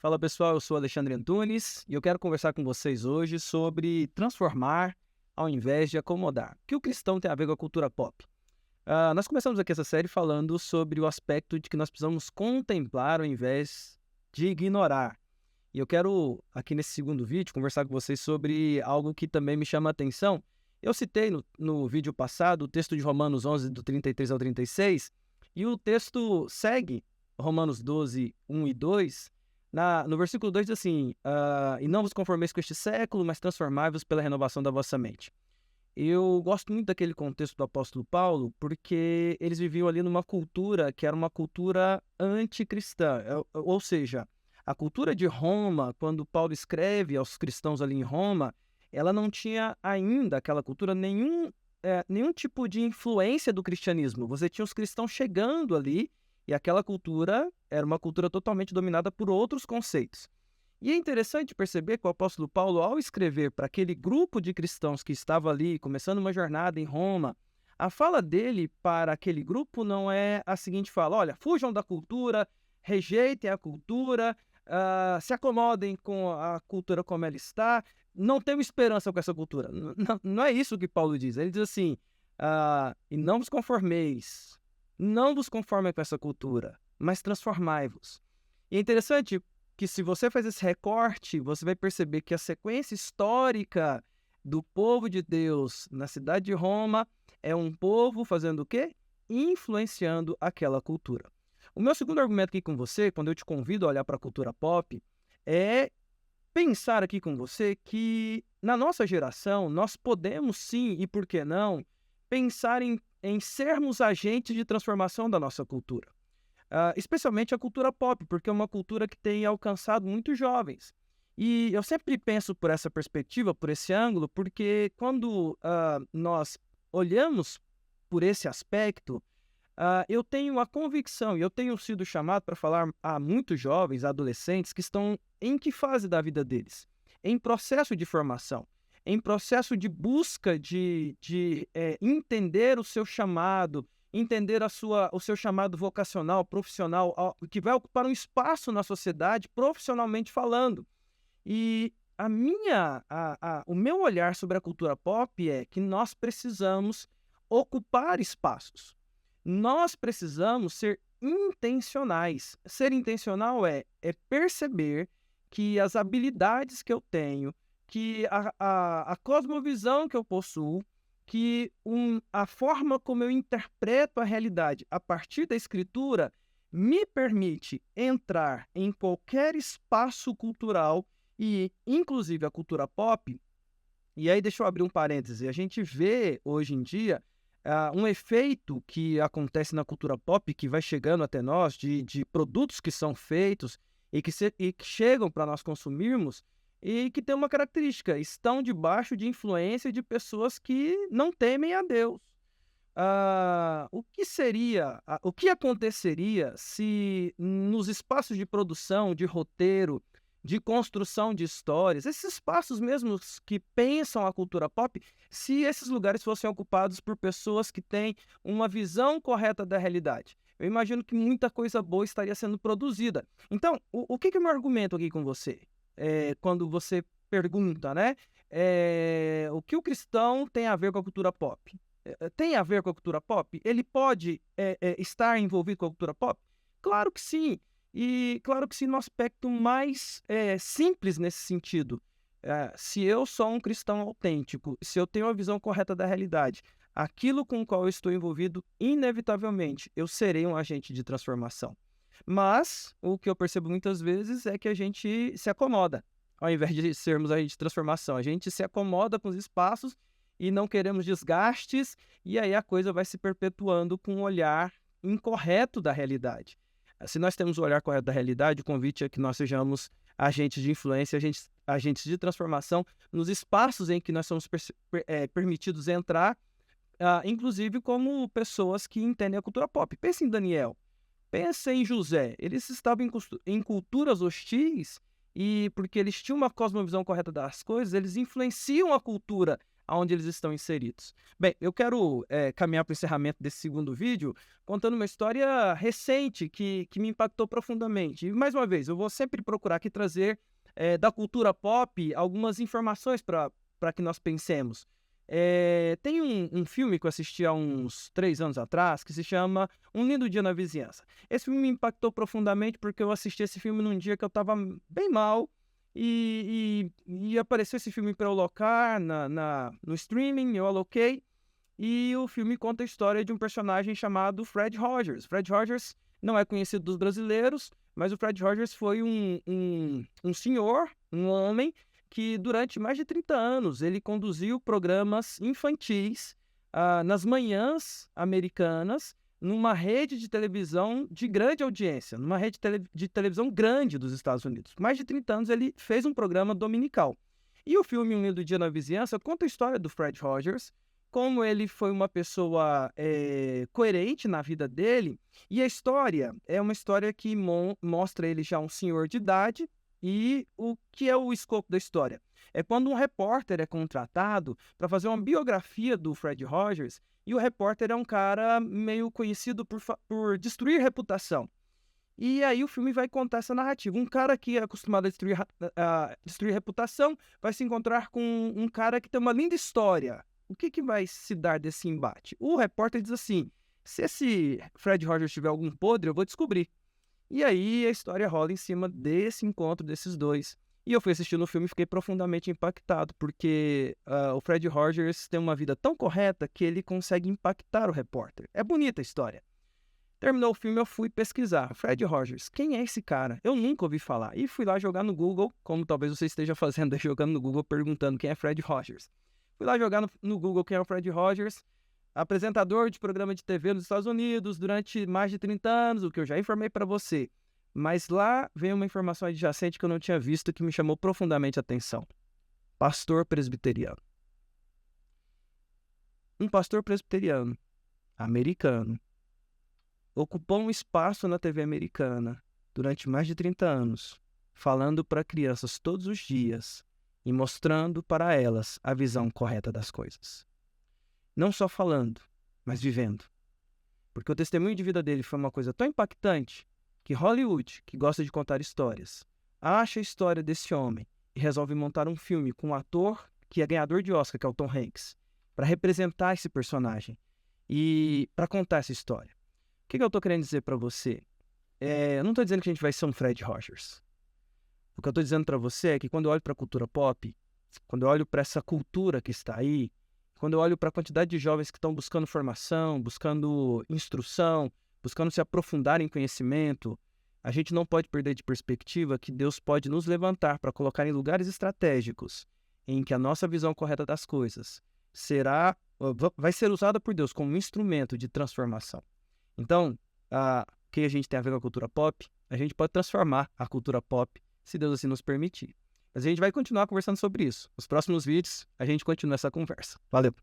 Fala pessoal, eu sou Alexandre Antunes e eu quero conversar com vocês hoje sobre transformar ao invés de acomodar. O que o cristão tem a ver com a cultura pop? Nós começamos aqui essa série falando sobre o aspecto de que nós precisamos contemplar ao invés de ignorar. E eu quero, aqui nesse segundo vídeo, conversar com vocês sobre algo que também me chama a atenção. Eu citei no vídeo passado o texto de Romanos 11, do 33 ao 36, e o texto segue Romanos 12, 1 e 2. No versículo 2 diz assim, e não vos conformeis com este século, mas transformai-vos pela renovação da vossa mente. Eu gosto muito daquele contexto do apóstolo Paulo, porque eles viviam ali numa cultura que era uma cultura anticristã, ou seja, a cultura de Roma, quando Paulo escreve aos cristãos ali em Roma, ela não tinha ainda, aquela cultura, nenhum tipo de influência do cristianismo. Você tinha os cristãos chegando ali, e aquela cultura era uma cultura totalmente dominada por outros conceitos. E é interessante perceber que o apóstolo Paulo, ao escrever para aquele grupo de cristãos que estava ali, começando uma jornada em Roma, a fala dele para aquele grupo não é a seguinte fala: olha, fujam da cultura, rejeitem a cultura, se acomodem com a cultura como ela está, não tenham esperança com essa cultura. Não é isso que Paulo diz. Ele diz assim, e não vos conformeis, não vos conformem com essa cultura, mas transformai-vos. E é interessante que se você faz esse recorte, você vai perceber que a sequência histórica do povo de Deus na cidade de Roma é um povo fazendo o quê? Influenciando aquela cultura. O meu segundo argumento aqui com você, quando eu te convido a olhar para a cultura pop, é pensar aqui com você que na nossa geração nós podemos sim, e por que não, pensar em sermos agentes de transformação da nossa cultura. Especialmente a cultura pop, porque é uma cultura que tem alcançado muitos jovens. E eu sempre penso por essa perspectiva, por esse ângulo, porque quando nós olhamos por esse aspecto, eu tenho a convicção, e eu tenho sido chamado para falar a muitos jovens, adolescentes, que estão em que fase da vida deles? Em processo de formação, em processo de busca de entender o seu chamado, entender o seu chamado vocacional, profissional, que vai ocupar um espaço na sociedade, profissionalmente falando. E o meu olhar sobre a cultura pop é que nós precisamos ocupar espaços. Nós precisamos ser intencionais. Ser intencional é perceber que as habilidades que eu tenho, que a cosmovisão que eu possuo, que a forma como eu interpreto a realidade a partir da escritura me permite entrar em qualquer espaço cultural e, inclusive, a cultura pop. E aí, deixa eu abrir um parêntese. A gente vê, hoje em dia, um efeito que acontece na cultura pop, que vai chegando até nós, de produtos que são feitos e que chegam para nós consumirmos, e que tem uma característica: estão debaixo de influência de pessoas que não temem a Deus. O que aconteceria se nos espaços de produção, de roteiro, de construção de histórias, esses espaços mesmos que pensam a cultura pop, se esses lugares fossem ocupados por pessoas que têm uma visão correta da realidade? Eu imagino que muita coisa boa estaria sendo produzida. Então, o que é o meu argumento aqui com você? Quando você pergunta, né? O que o cristão tem a ver com a cultura pop? Tem a ver com a cultura pop? Ele pode estar envolvido com a cultura pop? Claro que sim. E claro que sim, no aspecto mais simples nesse sentido. Se eu sou um cristão autêntico, se eu tenho a visão correta da realidade, aquilo com o qual eu estou envolvido, inevitavelmente, eu serei um agente de transformação. Mas o que eu percebo muitas vezes é que a gente se acomoda, ao invés de sermos agentes de transformação. A gente se acomoda com os espaços e não queremos desgastes, e aí a coisa vai se perpetuando com um olhar incorreto da realidade. Se nós temos o olhar correto da realidade, o convite é que nós sejamos agentes de influência, agentes de transformação nos espaços em que nós somos permitidos entrar, inclusive como pessoas que entendem a cultura pop. Pense em Daniel, pense em José. Eles estavam em culturas hostis e porque eles tinham uma cosmovisão correta das coisas, eles influenciam a cultura onde eles estão inseridos. Bem, eu quero caminhar para o encerramento desse segundo vídeo contando uma história recente que me impactou profundamente. E, mais uma vez, eu vou sempre procurar aqui trazer da cultura pop algumas informações para que nós pensemos. Tem um filme que eu assisti há uns 3 anos atrás que se chama Um Lindo Dia na Vizinhança. Esse filme me impactou profundamente porque eu assisti esse filme num dia que eu estava bem mal e apareceu esse filme para eu alocar no streaming, eu aloquei e o filme conta a história de um personagem chamado Fred Rogers. Fred Rogers não é conhecido dos brasileiros, mas o Fred Rogers foi um senhor, um homem, que durante mais de 30 anos ele conduziu programas infantis nas manhãs americanas, numa rede de televisão de grande audiência, numa rede de televisão grande dos Estados Unidos. Mais de 30 anos ele fez um programa dominical. E o filme Um Lindo Dia na Vizinhança conta a história do Fred Rogers, como ele foi uma pessoa coerente na vida dele, e a história é uma história que mostra ele já um senhor de idade. E o que é o escopo da história? É quando um repórter é contratado para fazer uma biografia do Fred Rogers, e o repórter é um cara meio conhecido por destruir reputação. E aí o filme vai contar essa narrativa. Um cara que é acostumado a destruir reputação vai se encontrar com um cara que tem uma linda história. O que vai se dar desse embate? O repórter diz assim: se esse Fred Rogers tiver algum podre, eu vou descobrir. E aí a história rola em cima desse encontro desses dois. E eu fui assistindo o filme e fiquei profundamente impactado, porque o Fred Rogers tem uma vida tão correta que ele consegue impactar o repórter. É bonita a história. Terminou o filme, eu fui pesquisar. Fred Rogers, quem é esse cara? Eu nunca ouvi falar. E fui lá jogar no Google, como talvez você esteja fazendo, jogando no Google, perguntando quem é Fred Rogers. Fui lá jogar no Google quem é o Fred Rogers. Apresentador de programa de TV nos Estados Unidos durante mais de 30 anos, o que eu já informei para você. Mas lá vem uma informação adjacente que eu não tinha visto que me chamou profundamente a atenção. Pastor presbiteriano. Um pastor presbiteriano, americano, ocupou um espaço na TV americana durante mais de 30 anos, falando para crianças todos os dias e mostrando para elas a visão correta das coisas. Não só falando, mas vivendo. Porque o testemunho de vida dele foi uma coisa tão impactante que Hollywood, que gosta de contar histórias, acha a história desse homem e resolve montar um filme com um ator que é ganhador de Oscar, que é o Tom Hanks, para representar esse personagem e para contar essa história. O que eu estou querendo dizer para você? Eu não estou dizendo que a gente vai ser um Fred Rogers. O que eu estou dizendo para você é que quando eu olho para a cultura pop, quando eu olho para essa cultura que está aí, quando eu olho para a quantidade de jovens que estão buscando formação, buscando instrução, buscando se aprofundar em conhecimento, a gente não pode perder de perspectiva que Deus pode nos levantar para colocar em lugares estratégicos em que a nossa visão correta das coisas vai ser usada por Deus como um instrumento de transformação. Então, o que a gente tem a ver com a cultura pop? A gente pode transformar a cultura pop, se Deus assim nos permitir. Mas a gente vai continuar conversando sobre isso. Nos próximos vídeos, a gente continua essa conversa. Valeu!